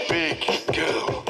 Big girl.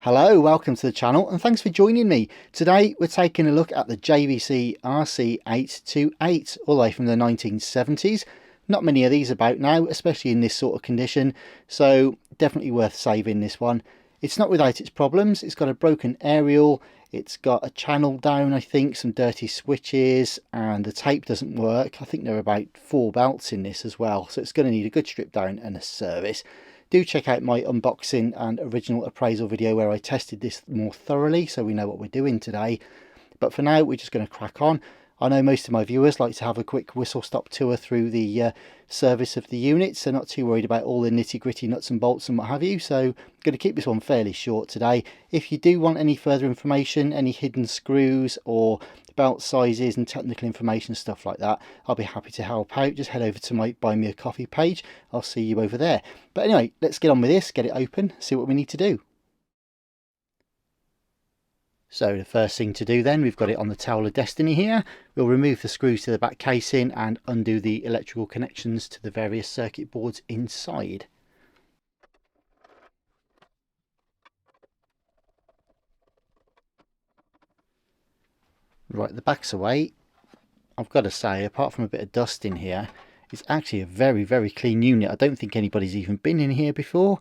Hello, welcome to the channel and thanks for joining me. Today we're taking a look at the JVC RC-828 all the way from the 1970s. Not many of these about now, especially in this sort of condition, so definitely worth saving this one. It's not without its problems. It's got a broken aerial, it's got a channel down, I think, some dirty switches, and the tape doesn't work. I think there are about 4 belts in this as well, so it's going to need a good strip down and a service. Do check out my unboxing and original appraisal video where I tested this more thoroughly so we know what we're doing today. But for now, we're just going to crack on. I know most of my viewers like to have a quick whistle-stop tour through the service of the unit, so not too worried about all the nitty-gritty nuts and bolts and what have you. So I'm going to keep this one fairly short today. If you do want any further information, any hidden screws or belt sizes and technical information, stuff like that, I'll be happy to help out. Just head over to my Buy Me a Coffee page. I'll see you over there. But anyway, let's get on with this, get it open, see what we need to do. So the first thing to do then, we've got it on the towel of destiny here. We'll remove the screws to the back casing and undo the electrical connections to the various circuit boards inside. Right, the back's away. I've got to say, apart from a bit of dust in here, it's actually a very, very clean unit. I don't think anybody's even been in here before.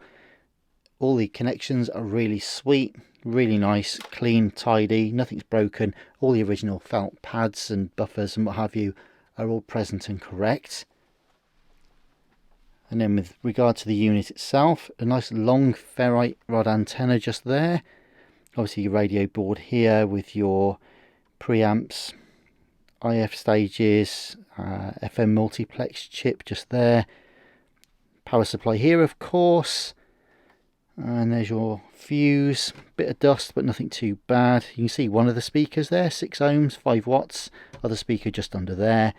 All the connections are really sweet, really nice, clean, tidy, nothing's broken. All the original felt pads and buffers and what have you are all present and correct. And then with regard to the unit itself, a nice long ferrite rod antenna just there. Obviously your radio board here with your preamps, IF stages, FM multiplex chip just there. Power supply here, of course. And there's your fuse, bit of dust but nothing too bad. You can see one of the speakers there, 6 ohms, 5 watts, other speaker just under there.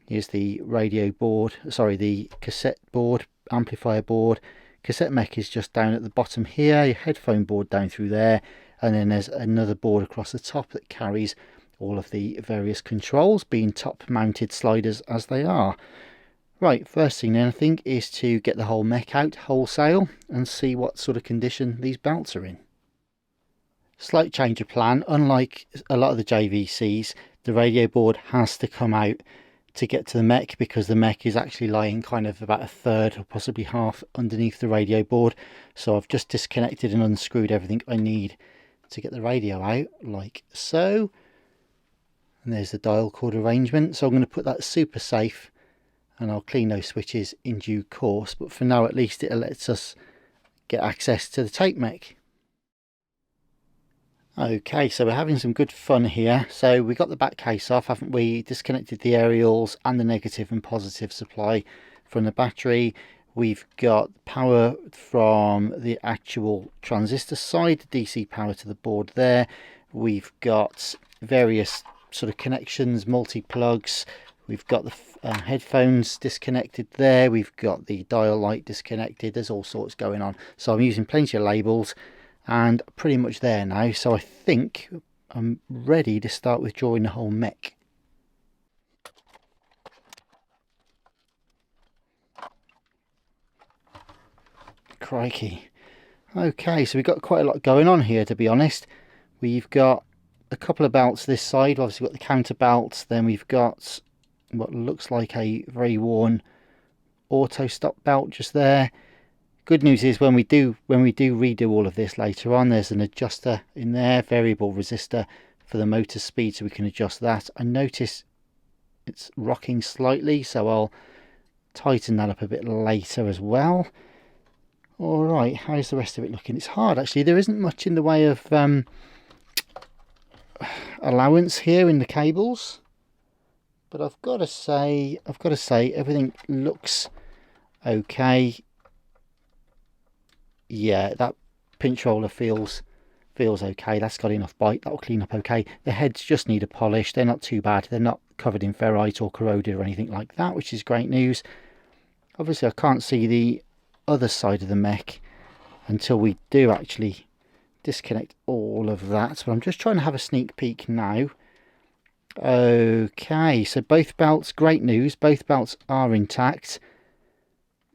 Here's the radio board, sorry, the cassette board, amplifier board. Cassette mech is just down at the bottom here, your headphone board down through there, and then there's another board across the top that carries all of the various controls, being top mounted sliders as they are. Right, first thing then I think is to get the whole mech out wholesale and see what sort of condition these belts are in. Slight change of plan. Unlike a lot of the JVCs, the radio board has to come out to get to the mech because the mech is actually lying kind of about a third or possibly half underneath the radio board. So I've just disconnected and unscrewed everything I need to get the radio out, like so. And there's the dial cord arrangement. So I'm going to put that super safe, and I'll clean those switches in due course, but for now at least it lets us get access to the tape mech. Okay, so we're having some good fun here. So we got the back case off, haven't we? Disconnected the aerials and the negative and positive supply from the battery. We've got power from the actual transistor side, DC power to the board there. We've got various sort of connections, multi-plugs. We've got the headphones disconnected there. We've got the dial light disconnected. There's all sorts going on. So I'm using plenty of labels and pretty much there now. So I think I'm ready to start withdrawing the whole mech. Crikey. Okay, so we've got quite a lot going on here, to be honest. We've got a couple of belts this side. Obviously we've got the counter belts. Then we've got what looks like a very worn auto stop belt just there. Good news is when we do redo all of this later on, there's an adjuster in there, variable resistor for the motor speed, so we can adjust that. I notice it's rocking slightly, so I'll tighten that up a bit later as well. All right, how's the rest of it looking? It's hard actually. There isn't much in the way of allowance here in the cables. But I've got to say everything looks okay. Yeah, that pinch roller feels okay. That's got enough bite. That'll clean up okay. The heads just need a polish. They're not too bad. They're not covered in ferrite or corroded or anything like that, which is great news. Obviously, I can't see the other side of the mech until we do actually disconnect all of that. But I'm just trying to have a sneak peek now. Okay, so both belts, great news, both belts are intact,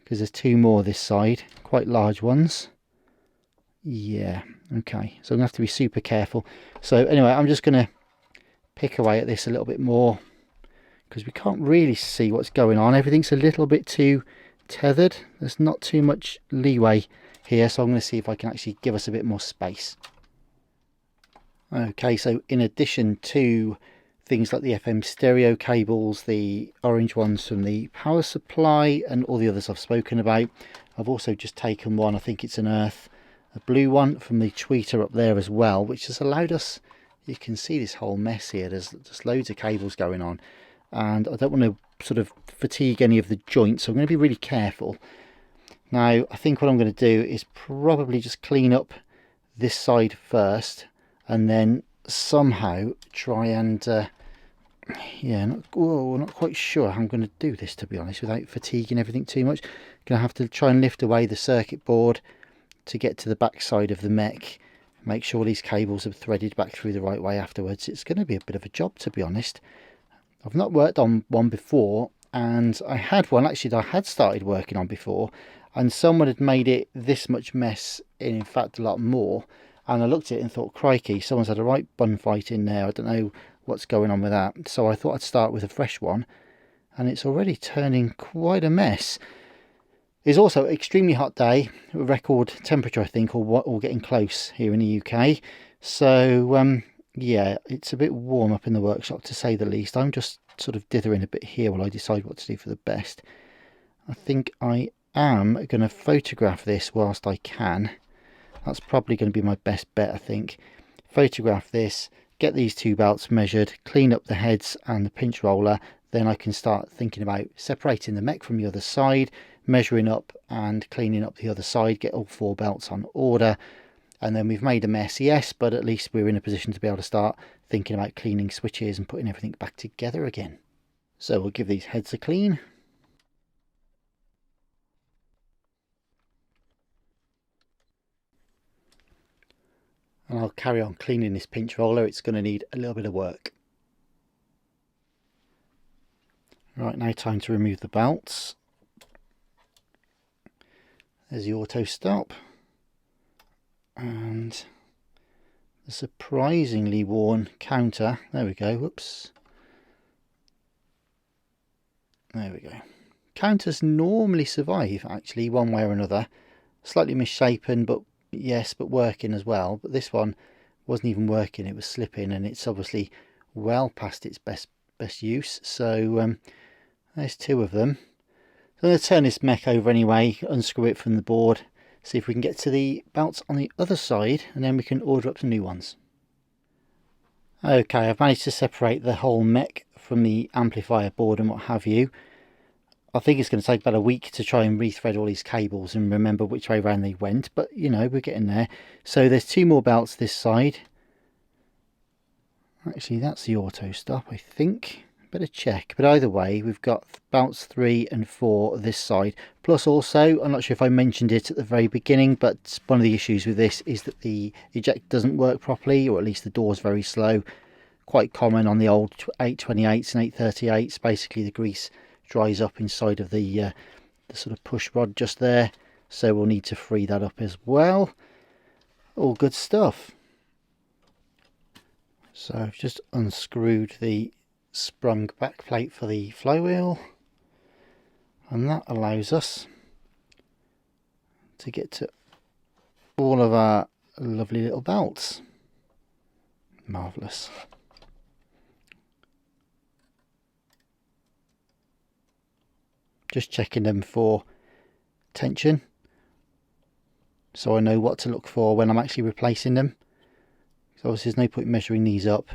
because there's two more this side, quite large ones. Yeah, okay, so I'm going to have to be super careful. So anyway, I'm just going to pick away at this a little bit more, because we can't really see what's going on. Everything's a little bit too tethered. There's not too much leeway here, so I'm going to see if I can actually give us a bit more space. Okay, so in addition to things like the FM stereo cables, the orange ones from the power supply, and all the others I've spoken about, I've also just taken one, I think it's an earth, a blue one from the tweeter up there as well, which has allowed us, you can see this whole mess here, there's just loads of cables going on, and I don't want to sort of fatigue any of the joints, so I'm going to be really careful. Now I think what I'm going to do is probably just clean up this side first, and then somehow try and yeah, not quite sure how I'm going to do this, to be honest, without fatiguing everything too much. Going to have to try and lift away the circuit board to get to the back side of the mech, make sure these cables are threaded back through the right way afterwards. It's going to be a bit of a job, to be honest. I've not worked on one before, and I had one actually that I had started working on before, and someone had made it this much mess, in fact a lot more, and I looked at it and thought, crikey, someone's had a right bun fight in there. I don't know what's going on with that. So I thought I'd start with a fresh one, and it's already turning quite a mess. It's also an extremely hot day, record temperature I think, or getting close here in the UK. So yeah, it's a bit warm up in the workshop, to say the least. I'm just sort of dithering a bit here while I decide what to do for the best. I think I am going to photograph this whilst I can. That's probably going to be my best bet, I think. Photograph this, get these two belts measured, clean up the heads and the pinch roller, then I can start thinking about separating the mech from the other side, measuring up and cleaning up the other side, get all four belts on order, and then we've made a mess, yes, but at least we're in a position to be able to start thinking about cleaning switches and putting everything back together again. So we'll give these heads a clean. And I'll carry on cleaning this pinch roller. It's going to need a little bit of work. Right, now time to remove the belts. There's the auto stop. And the surprisingly worn counter. There we go, whoops. There we go. Counters normally survive, actually, one way or another. Slightly misshapen, but yes, but working as well. But this one wasn't even working, it was slipping, and it's obviously well past its best use. So there's two of them. So I'm going to turn this mech over anyway, unscrew it from the board, see if we can get to the belts on the other side, and then we can order up some new ones. Okay, I've managed to separate the whole mech from the amplifier board and what have you. I think it's going to take about a week to try and rethread all these cables and remember which way around they went, but you know, we're getting there. So there's two more belts this side. Actually, that's the auto stop, I think. Better check. But either way, we've got belts 3 and 4 this side. Plus also, I'm not sure if I mentioned it at the very beginning, but one of the issues with this is that the eject doesn't work properly, or at least the door's very slow. Quite common on the old 828s and 838s. Basically, the grease dries up inside of the sort of push rod just there, so we'll need to free that up as well. All good stuff. So I've just unscrewed the sprung back plate for the flywheel, and that allows us to get to all of our lovely little belts. Marvellous. Just checking them for tension, so I know what to look for when I'm actually replacing them. So obviously there's no point measuring these up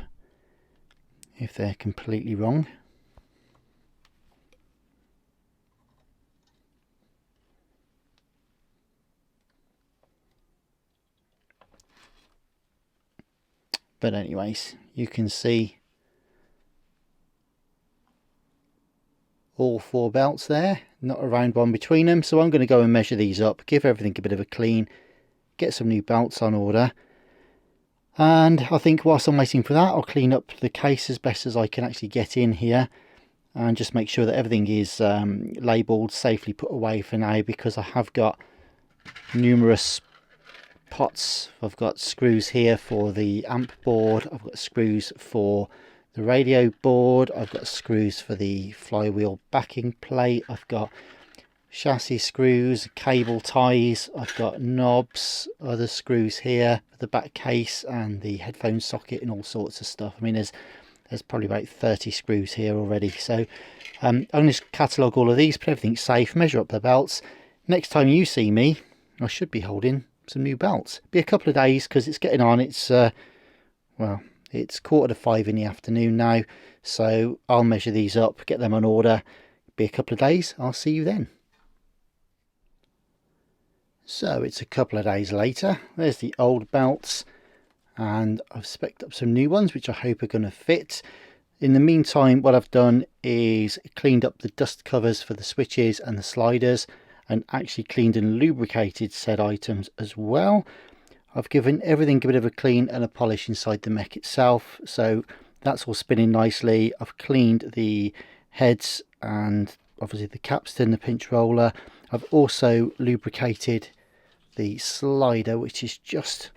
if they're completely wrong. But anyways, you can see all four belts there, not a round one between them. So I'm going to go and measure these up, give everything a bit of a clean, get some new belts on order. And I think whilst I'm waiting for that, I'll clean up the case as best as I can actually get in here, and just make sure that everything is labelled, safely put away for now, because I have got numerous pots. I've got screws here for the amp board, I've got screws for the radio board, I've got screws for the flywheel backing plate, I've got chassis screws, cable ties, I've got knobs, other screws here for the back case and the headphone socket and all sorts of stuff. I mean, there's probably about 30 screws here already. So I'm going to catalogue all of these, put everything safe, measure up the belts. Next time you see me, I should be holding some new belts. Be a couple of days because it's getting on. It's well, it's 4:45 in the afternoon now, so I'll measure these up, get them on order. Be a couple of days. I'll see you then. So it's a couple of days later. There's the old belts, and I've spec'd up some new ones which I hope are going to fit. In the meantime, what I've done is cleaned up the dust covers for the switches and the sliders, and actually cleaned and lubricated said items as well. I've given everything a bit of a clean and a polish inside the mech itself, so that's all spinning nicely. I've cleaned the heads and obviously the capstan, the pinch roller. I've also lubricated the slider, which is just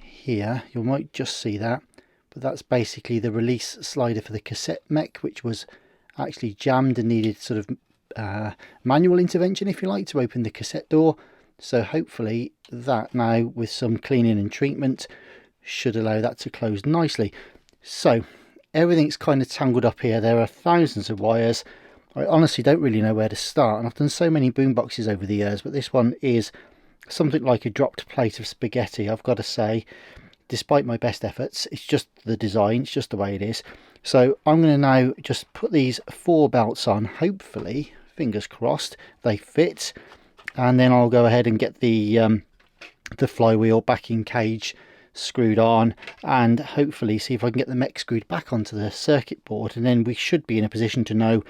here. You might just see that, but that's basically the release slider for the cassette mech, which was actually jammed and needed sort of manual intervention, if you like, to open the cassette door. So hopefully that now, with some cleaning and treatment, should allow that to close nicely. So everything's kind of tangled up here. There are thousands of wires. I honestly don't really know where to start, and I've done so many boomboxes over the years, but this one is something like a dropped plate of spaghetti, I've got to say. Despite my best efforts, it's just the design, it's just the way it is. So I'm going to now just put these 4 belts on. Hopefully, fingers crossed, they fit, and then I'll go ahead and get the flywheel backing cage screwed on, and hopefully see if I can get the mech screwed back onto the circuit board, and then we should be in a position to know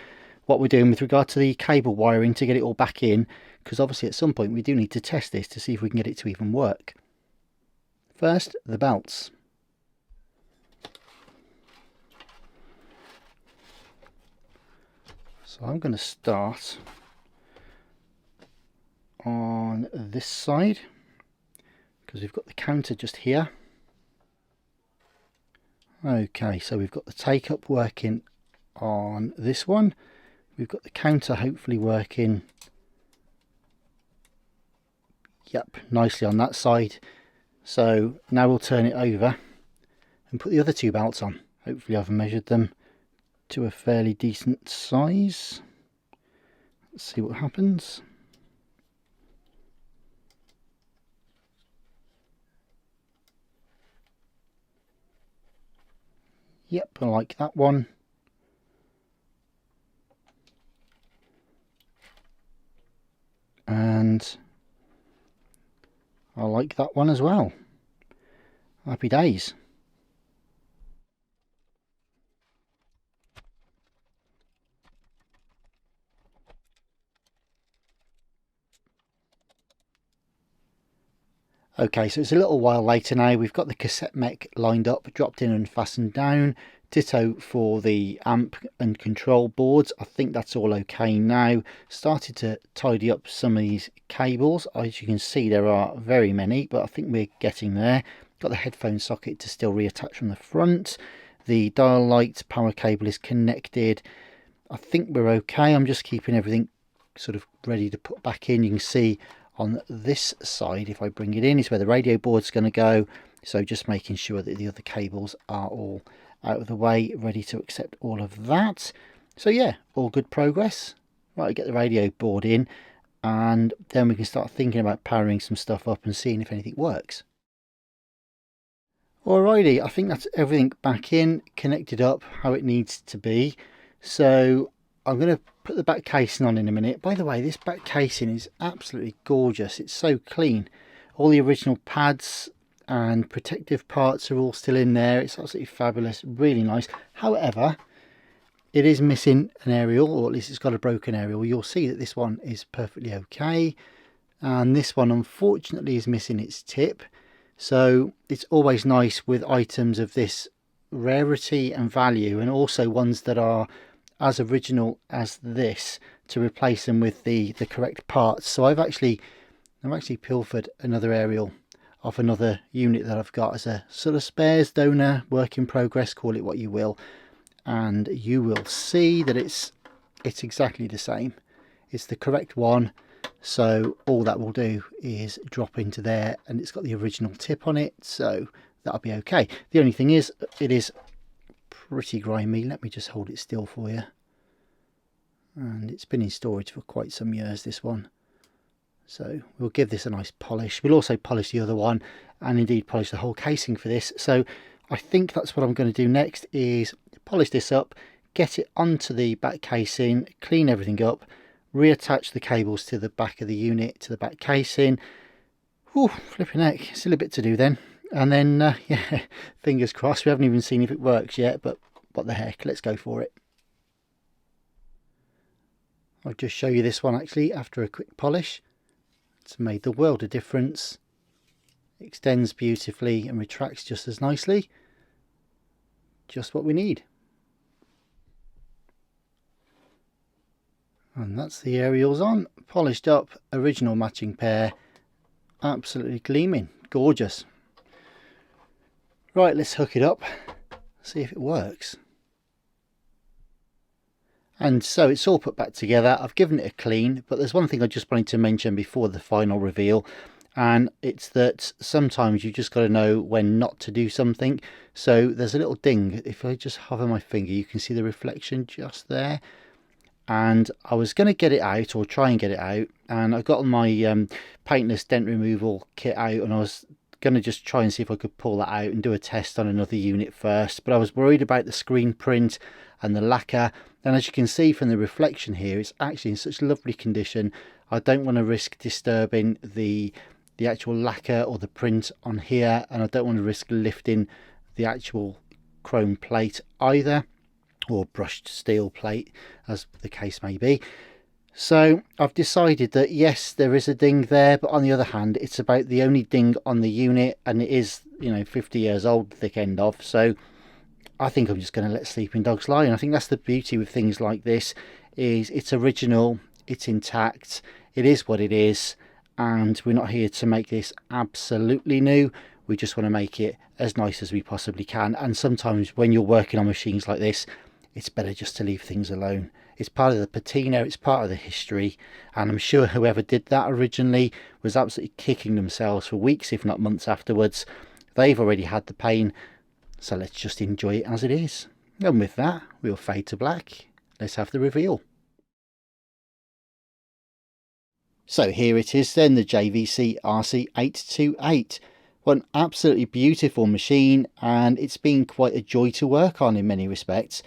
what we're doing with regard to the cable wiring to get it all back in, because obviously at some point we do need to test this to see if we can get it to even work. First, the belts. So I'm going to start on this side, because we've got the counter just here. Okay, so we've got the take up working on this one. We've got the counter hopefully working, yep, nicely on that side. So now we'll turn it over and put the other 2 belts on. Hopefully I've measured them to a fairly decent size. Let's see what happens. Yep, I like that one. And I like that one as well. Happy days. Okay, so it's a little while later now. We've got the cassette mech lined up, dropped in and fastened down. Ditto for the amp and control boards. I think that's all okay now. Started to tidy up some of these cables. As you can see, there are very many, but I think we're getting there. Got the headphone socket to still reattach from the front. The dial light power cable is connected. I think we're okay. I'm just keeping everything sort of ready to put back in. You can see on this side, if I bring it in, is where the radio board's going to go. So just making sure that the other cables are all out of the way, ready to accept all of that. So yeah, all good progress. Right, get the radio board in, and then we can start thinking about powering some stuff up and seeing if anything works. Alrighty, I think that's everything back in, connected up how it needs to be. So I'm going to put the back casing on in a minute. By the way, this back casing is absolutely gorgeous. It's so clean. All the original pads and protective parts are all still in there. It's absolutely fabulous, really nice. However, it is missing an aerial, or at least it's got a broken aerial. You'll see that this one is perfectly okay, and this one unfortunately is missing its tip. So it's always nice with items of this rarity and value, and also ones that are as original as this, to replace them with the correct parts. So I've actually pilfered another aerial off another unit that I've got as a sort of spares donor, work in progress, call it what you will, and you will see that it's exactly the same. It's the correct one. So all that will do is drop into there, and it's got the original tip on it, so that'll be okay. The only thing is, it is pretty grimy. Let me just hold it still for you. And it's been in storage for quite some years, this one. So we'll give this a nice polish. We'll also polish the other one, and indeed polish the whole casing for this. So I think that's what I'm going to do next, is polish this up, get it onto the back casing, clean everything up, reattach the cables to the back of the unit, to the back casing. Whew, flipping heck, still a bit to do then. And then, yeah, fingers crossed. We haven't even seen if it works yet, but what the heck, let's go for it. I'll just show you this one actually after a quick polish. It's made the world of difference. It extends beautifully and retracts just as nicely. Just what we need. And that's the aerials on, polished up, original matching pair, absolutely gleaming, gorgeous. Right, let's hook it up, see if it works. And so it's all put back together. I've given it a clean, but there's one thing I just wanted to mention before the final reveal, and it's that sometimes you just got to know when not to do something. So there's a little ding. If I just hover my finger, you can see the reflection just there. And I was going to get it out, or try and get it out, and I got my paintless dent removal kit out, and I was going to just try and see if I could pull that out and do a test on another unit first, but I was worried about the screen print and the lacquer. And as you can see from the reflection here, it's actually in such lovely condition. I don't want to risk disturbing the actual lacquer or the print on here, and I don't want to risk lifting the actual chrome plate either, or brushed steel plate, as the case may be. So I've decided that yes, there is a ding there, but on the other hand, it's about the only ding on the unit, and it is, you know, 50 years old, thick end of. So I think I'm just going to let sleeping dogs lie. And I think that's the beauty with things like this, is it's original, it's intact, it is what it is, and we're not here to make this absolutely new. We just want to make it as nice as we possibly can. And sometimes when you're working on machines like this, it's better just to leave things alone. It's part of the patina, it's part of the history, and I'm sure whoever did that originally was absolutely kicking themselves for weeks, if not months afterwards. They've already had the pain, so let's just enjoy it as it is. And with that, we'll fade to black. Let's have the reveal. So here it is then, the JVC RC-828. One absolutely beautiful machine, and it's been quite a joy to work on in many respects.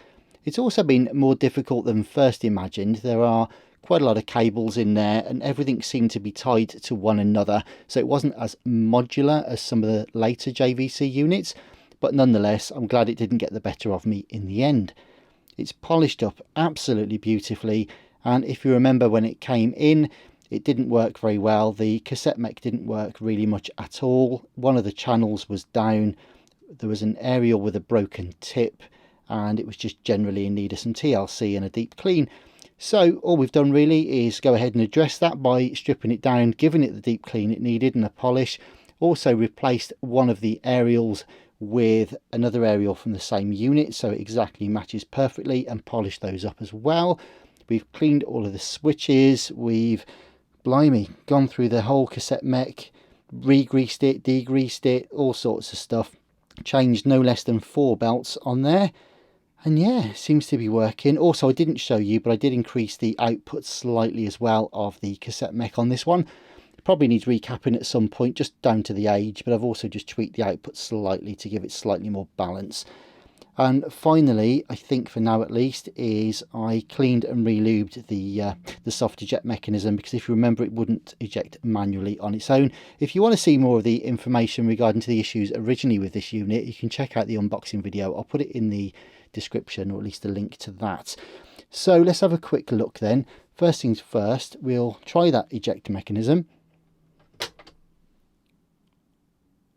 It's also been more difficult than first imagined. There are quite a lot of cables in there, and everything seemed to be tied to one another, so it wasn't as modular as some of the later JVC units, but nonetheless I'm glad it didn't get the better of me in the end. It's polished up absolutely beautifully, and if you remember when it came in, it didn't work very well. The cassette mech didn't work really much at all. One of the channels was down, there was an aerial with a broken tip, and it was just generally in need of some TLC and a deep clean. So all we've done really is go ahead and address that by stripping it down, giving it the deep clean it needed and a polish. Also replaced one of the aerials with another aerial from the same unit, so it exactly matches perfectly, and polished those up as well. We've cleaned all of the switches, we've, blimey, gone through the whole cassette mech, re-greased it, degreased it, all sorts of stuff. Changed no less than 4 belts on there. And yeah, seems to be working. Also, I didn't show you, but I did increase the output slightly as well of the cassette mech on this one. It probably needs recapping at some point, just down to the age, but I've also just tweaked the output slightly to give it slightly more balance. And finally, I think for now at least, is I cleaned and re-lubed the soft eject mechanism, because if you remember, it wouldn't eject manually on its own. If you want to see more of the information regarding to the issues originally with this unit, you can check out the unboxing video. I'll put it in the description, or at least a link to that. So let's have a quick look then. First things first, we'll try that ejector mechanism.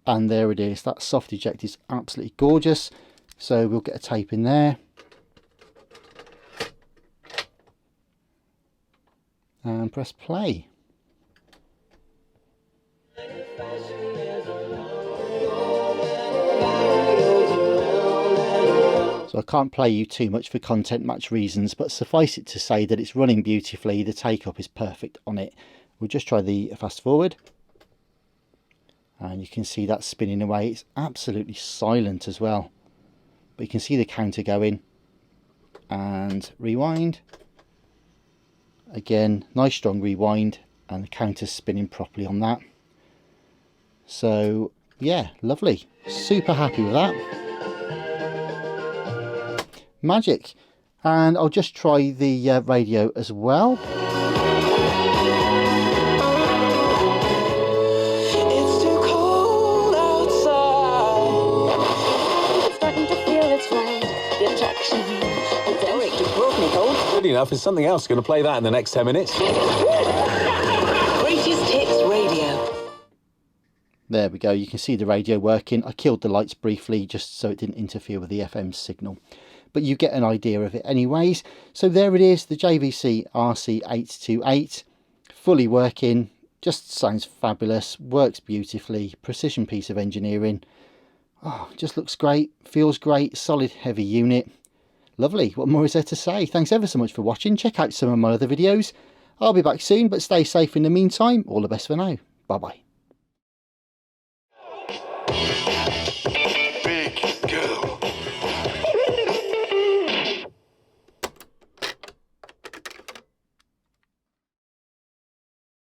And there it is. That soft eject is absolutely gorgeous. So we'll get a tape in there. And press play. So I can't play you too much for content match reasons, but suffice it to say that it's running beautifully. The take up is perfect on it. We'll just try the fast forward. And you can see that spinning away. It's absolutely silent as well. But you can see the counter going. And rewind. Again, nice strong rewind. And the counter's spinning properly on that. So, yeah, lovely. Super happy with that. Magic. And I'll just try the radio as well. It's too cold outside. It's starting to feel it's right. The attraction. It's Eric to broke me cold. Good enough. Is something else going to play that in the next 10 minutes? Greatest hits radio. There we go. You can see the radio working. I killed the lights briefly just so it didn't interfere with the FM signal. But you get an idea of it anyways. So there it is, the JVC RC-828, fully working, just sounds fabulous, works beautifully, precision piece of engineering. Oh, just looks great, feels great, solid heavy unit. Lovely, what more is there to say? Thanks ever so much for watching. Check out some of my other videos. I'll be back soon, but stay safe in the meantime. All the best for now. Bye bye.